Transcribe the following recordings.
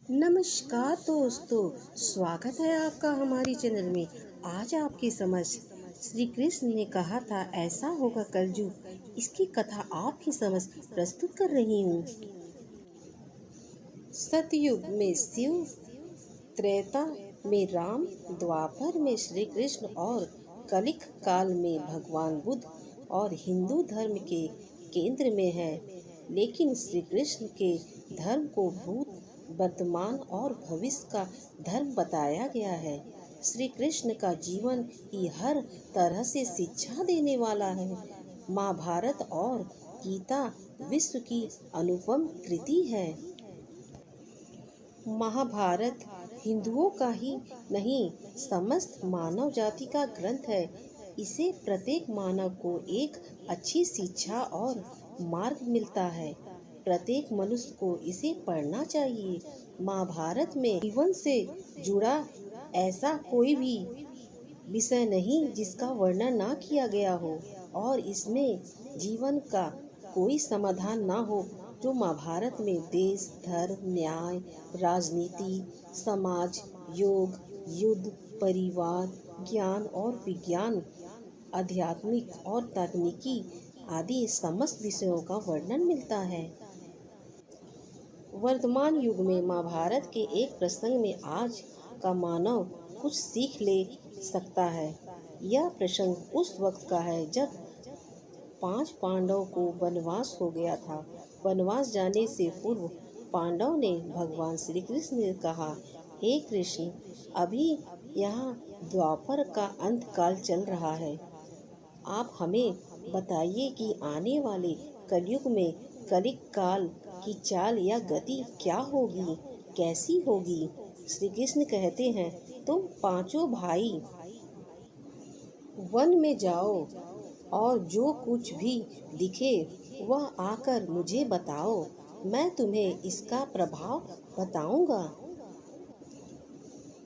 नमस्कार दोस्तों, स्वागत है आपका हमारी चैनल में। आज आपके समझ श्री कृष्ण ने कहा था ऐसा होगा कलयुग, इसकी कथा आपकी समझ प्रस्तुत कर रही हूँ। सतयुग में शिव, त्रेता में राम, द्वापर में श्री कृष्ण और कलिक काल में भगवान बुद्ध और हिंदू धर्म के केंद्र में है। लेकिन श्री कृष्ण के धर्म को भूत, वर्तमान और भविष्य का धर्म बताया गया है। श्री कृष्ण का जीवन ही हर तरह से शिक्षा देने वाला है। महाभारत और गीता विश्व की अनुपम कृति है। महाभारत हिंदुओं का ही नहीं, समस्त मानव जाति का ग्रंथ है। इसे प्रत्येक मानव को एक अच्छी शिक्षा और मार्ग मिलता है। प्रत्येक मनुष्य को इसे पढ़ना चाहिए। महाभारत में जीवन से जुड़ा ऐसा कोई भी विषय नहीं जिसका वर्णन ना किया गया हो और इसमें जीवन का कोई समाधान ना हो जो महाभारत में देश, धर्म, न्याय, राजनीति, समाज, योग, युद्ध, परिवार, ज्ञान और विज्ञान, आध्यात्मिक और तकनीकी आदि समस्त विषयों का वर्णन मिलता है। वर्तमान युग में महाभारत के एक प्रसंग में आज का मानव कुछ सीख ले सकता है। यह प्रसंग उस वक्त का है जब 5 पांडवों को वनवास हो गया था। वनवास जाने से पूर्व पांडव ने भगवान श्री कृष्ण से कहा, हे कृष्ण, अभी यहाँ द्वापर का अंत काल चल रहा है। आप हमें बताइए कि आने वाले कलयुग में कलिक काल की चाल या गति क्या होगी, कैसी होगी। श्री कृष्ण कहते हैं, तुम पांचों भाई वन में जाओ और जो कुछ भी दिखे वह आकर मुझे बताओ, मैं तुम्हें इसका प्रभाव बताऊंगा।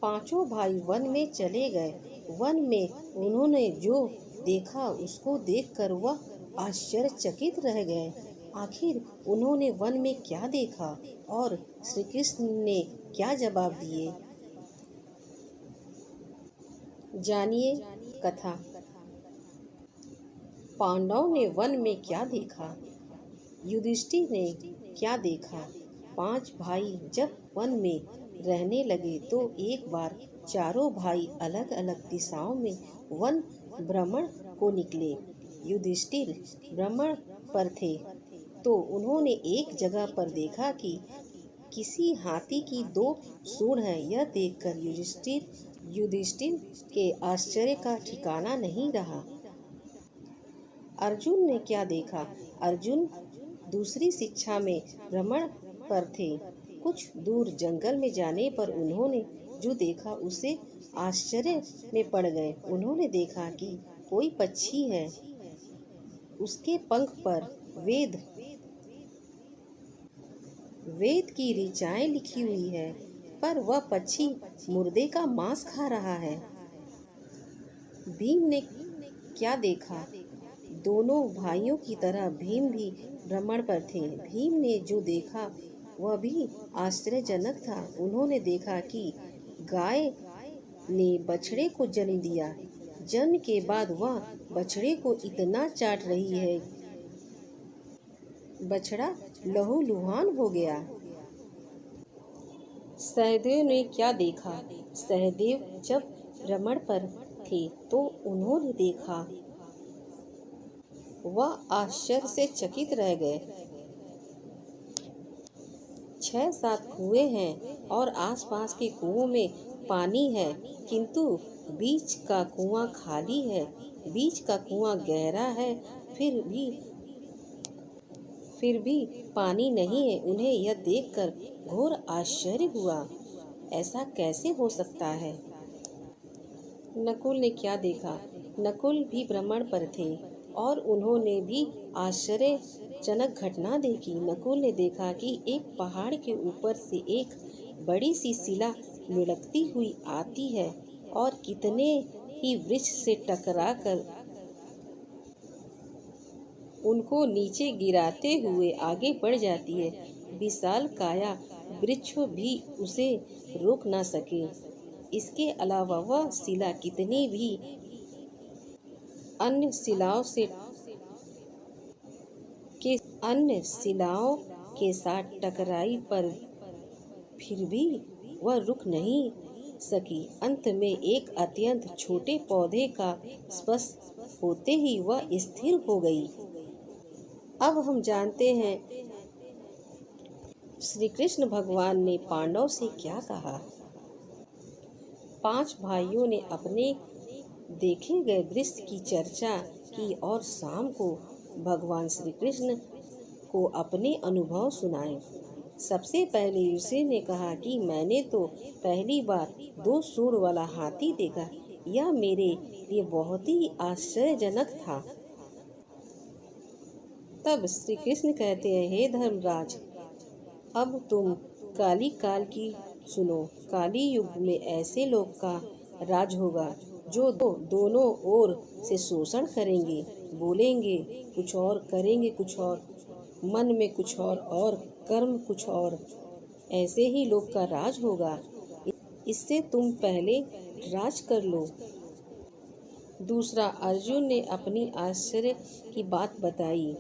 पांचों भाई वन में चले गए। वन में उन्होंने जो देखा उसको देखकर वह आश्चर्यचकित रह गए। आखिर उन्होंने वन में क्या देखा और श्री कृष्ण ने क्या जवाब दिए, जानिए कथा। पांडवों ने वन में क्या देखा, युधिष्ठिर ने क्या देखा। 5 भाई जब वन में रहने लगे तो एक बार चारों भाई अलग अलग दिशाओं में वन भ्रमण को निकले। युधिष्ठिर भ्रमण पर थे तो उन्होंने एक जगह पर देखा कि किसी हाथी की 2 सूंड है। यह देखकर युधिष्ठिर के आश्चर्य का ठिकाना नहीं रहा। अर्जुन ने क्या देखा, अर्जुन दूसरी शिक्षा में भ्रमण पर थे। कुछ दूर जंगल में जाने पर उन्होंने जो देखा उसे आश्चर्य में पड़ गए। उन्होंने देखा कि कोई पक्षी है, उसके पंख पर वेद की ऋचाएं लिखी हुई है, पर वह पक्षी मुर्दे का मांस खा रहा है। भीम ने क्या देखा, दोनों भाइयों की तरह भीम भी भ्रमण पर थे। भीम ने जो देखा वह भी आश्चर्यजनक था। उन्होंने देखा कि गाय ने बछड़े को जन्म दिया। जन्म के बाद वह बछड़े को इतना चाट रही है, बछड़ा लहूलुहान हो गया। सहदेव ने क्या देखा, सहदेव जब भ्रमण पर थे तो उन्होंने देखा, वह आश्चर्य से चकित रह गए। 6-7 कुएं हैं और आसपास के कुओं में पानी है, किंतु बीच का कुआं खाली है। बीच का कुआं गहरा है, फिर भी पानी नहीं है। उन्हें यह देखकर घोर आश्चर्य हुआ, ऐसा कैसे हो सकता है। नकुल ने क्या देखा, नकुल भी भ्रमण पर थे और उन्होंने भी आश्चर्यजनक घटना देखी। नकुल ने देखा कि एक पहाड़ के ऊपर से एक बड़ी सी शिला लुढ़कती हुई आती है और कितने ही वृक्ष से टकराकर उनको नीचे गिराते हुए आगे बढ़ जाती है। विशाल काया वृक्ष भी उसे रोक ना सके। इसके अलावा वह शिला कितनी भी अन्य शिलाओं से के अन्य शिलाओं के साथ टकराई पर फिर भी वह रुक नहीं सकी। अंत में एक अत्यंत छोटे पौधे का स्पर्श होते ही वह स्थिर हो गई। अब हम जानते हैं श्री कृष्ण भगवान ने पांडव से क्या कहा। 5 भाइयों ने अपने देखे गए दृश्य की चर्चा की और शाम को भगवान श्री कृष्ण को अपने अनुभव सुनाए। सबसे पहले युधिष्ठिर ने कहा कि मैंने तो पहली बार 2 सूंड वाला हाथी देखा। यह मेरे लिए बहुत ही आश्चर्यजनक था। तब श्री कृष्ण कहते हैं, हे धर्मराज, अब तुम काली काल की सुनो। काली युग में ऐसे लोग का राज होगा जो दोनों ओर से शोषण करेंगे, बोलेंगे कुछ और, करेंगे कुछ और, मन में कुछ और कर्म कुछ और। ऐसे ही लोग का राज होगा। इससे तुम पहले राज कर लो। दूसरा, अर्जुन ने अपनी आश्चर्य की बात बताई।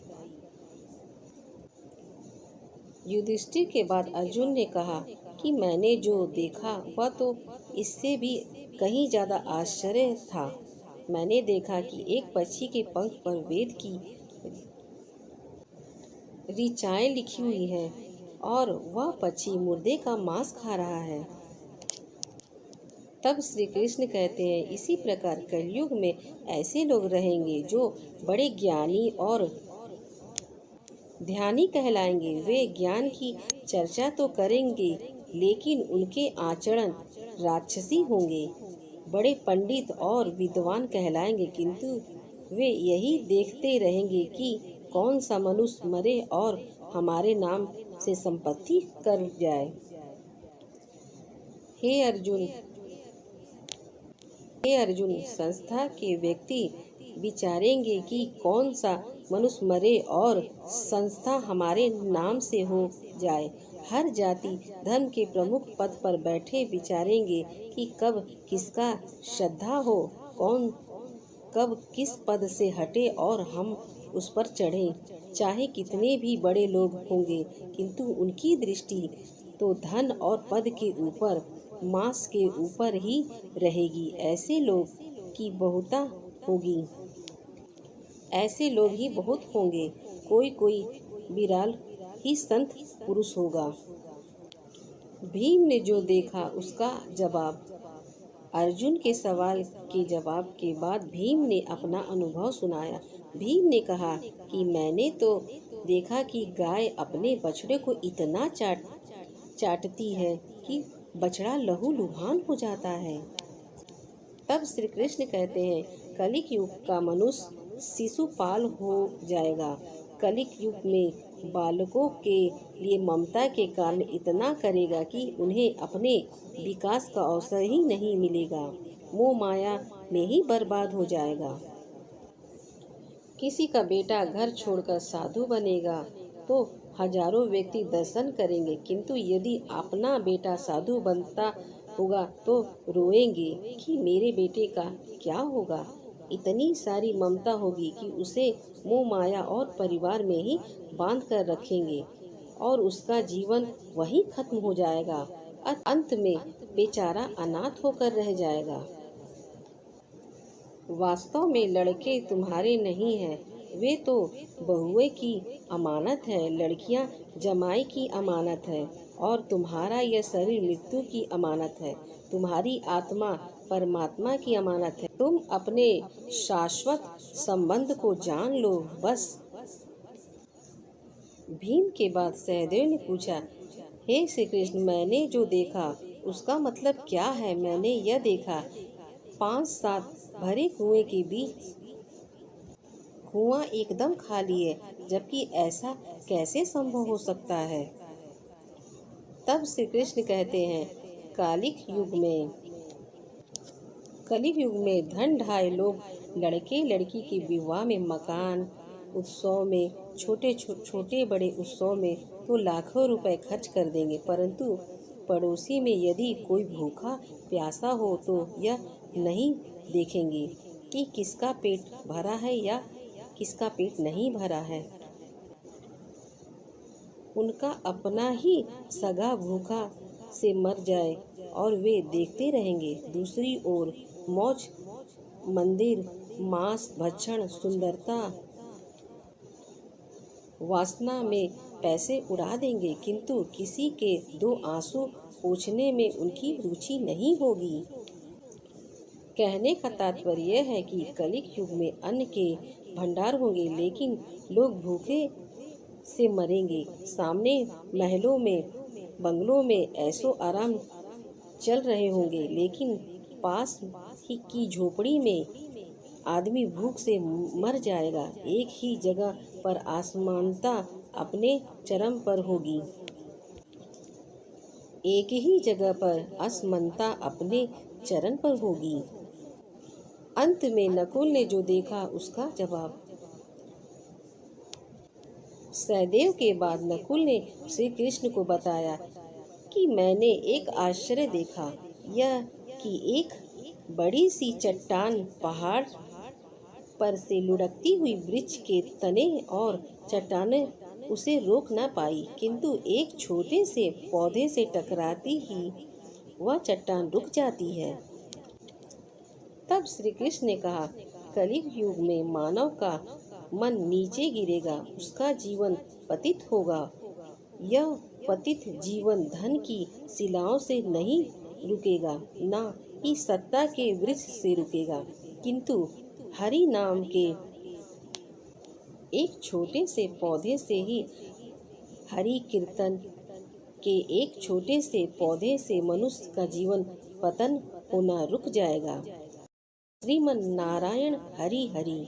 युधिष्ठिर के बाद अर्जुन ने कहा कि मैंने जो देखा वह तो इससे भी कहीं ज़्यादा आश्चर्य था। मैंने देखा कि एक पक्षी के पंख पर वेद की ऋचाएं लिखी हुई है और वह पक्षी मुर्दे का मांस खा रहा है। तब श्री कृष्ण कहते हैं, इसी प्रकार कलयुग में ऐसे लोग रहेंगे जो बड़े ज्ञानी और ध्यानी कहलाएंगे। वे ज्ञान की चर्चा तो करेंगे लेकिन उनके आचरण राक्षसी होंगे। बड़े पंडित और विद्वान कहलाएंगे किंतु वे यही देखते रहेंगे कि कौन सा मनुष्य मरे और हमारे नाम से संपत्ति कर जाए। हे अर्जुन, संस्था के व्यक्ति विचारेंगे कि कौन सा मनुष्य मरे और संस्था हमारे नाम से हो जाए। हर जाति धर्म के प्रमुख पद पर बैठे विचारेंगे कि कब किसका श्रद्धा हो, कौन कब किस पद से हटे और हम उस पर चढ़ें। चाहे कितने भी बड़े लोग होंगे किंतु उनकी दृष्टि तो धन और पद के ऊपर, मांस के ऊपर ही रहेगी। ऐसे लोग ही बहुत होंगे। कोई विरल ही संत पुरुष होगा। भीम ने जो देखा उसका जवाब। अर्जुन के सवाल के जवाब के बाद भीम ने अपना अनुभव सुनाया। भीम ने कहा कि मैंने तो देखा कि गाय अपने बछड़े को इतना चाटती है कि बछड़ा लहूलुहान हो जाता है। तब श्री कृष्ण कहते हैं, कलिक युग का मनुष्य शिशुपाल हो जाएगा। कलिक युग में बालकों के लिए ममता के कारण इतना करेगा कि उन्हें अपने विकास का अवसर ही नहीं मिलेगा। मोह माया में ही बर्बाद हो जाएगा। किसी का बेटा घर छोड़कर साधु बनेगा तो हजारों व्यक्ति दर्शन करेंगे, किंतु यदि अपना बेटा साधु बनता होगा तो रोएंगे कि मेरे बेटे का क्या होगा। इतनी सारी ममता होगी कि उसे मोह माया और परिवार में ही बांध कर रखेंगे और उसका जीवन वहीं खत्म हो जाएगा। अंत में बेचारा अनाथ होकर रह जाएगा। वास्तव में लड़के तुम्हारे नहीं हैं, वे तो बहुएं की अमानत है। लड़कियां जमाई की अमानत है और तुम्हारा यह शरीर मृत्यु की अमानत है। तुम्हारी आत्मा परमात्मा की अमानत है। तुम अपने शाश्वत संबंध को जान लो बस। भीम के बाद सहदेव ने पूछा, हे श्री कृष्ण, मैंने जो देखा उसका मतलब क्या है। मैंने यह देखा 5-7 भरे कुएं के बीच कुआं एकदम खाली है, जबकि ऐसा कैसे संभव हो सकता है। तब श्री कृष्ण कहते हैं, कलिक युग में धन ढाए लोग लड़के लड़की के विवाह में, मकान उत्सव में, छोटे बड़े उत्सव में तो लाखों रुपए खर्च कर देंगे, परंतु पड़ोसी में यदि कोई भूखा प्यासा हो तो यह नहीं देखेंगे कि किसका पेट भरा है या किसका पेट नहीं भरा है। उनका अपना ही सगा भूखा से मर जाए और वे देखते रहेंगे। दूसरी ओर मौज, मंदिर, मांस भक्षण, सुंदरता, वासना में पैसे उड़ा देंगे, किंतु किसी के दो आंसू पोंछने में उनकी रुचि नहीं होगी। कहने का तात्पर्य यह है कि कलिक युग में अन्न के भंडार होंगे, लेकिन लोग भूखे से मरेंगे। सामने महलों में, बंगलों में ऐशो आराम चल रहे होंगे, लेकिन पास ही की झोपड़ी में आदमी भूख से मर जाएगा। एक ही जगह पर असमानता अपने चरम पर होगी। एक ही जगह पर असमानता अपने चरम पर होगी। अंत में नकुल ने जो देखा उसका जवाब। सहदेव के बाद नकुल ने श्री कृष्ण को बताया कि मैंने एक आश्चर्य देखा, यह कि एक बड़ी सी चट्टान पहाड़ पर से लुढ़कती हुई वृक्ष के तने और चट्टानें उसे रोक न पाई, किंतु एक छोटे से पौधे से टकराती ही वह चट्टान रुक जाती है। तब श्री कृष्ण ने कहा, कलियुग युग में मानव का मन नीचे गिरेगा, उसका जीवन पतित होगा। यह पतित जीवन धन की शिलाओं से नहीं रुकेगा, ना ही सत्ता के वृक्ष से रुकेगा, किंतु हरि नाम के एक छोटे से पौधे से ही, हरि कीर्तन के एक छोटे से पौधे से मनुष्य का जीवन पतन होना रुक जाएगा। श्रीमन नारायण हरि हरि।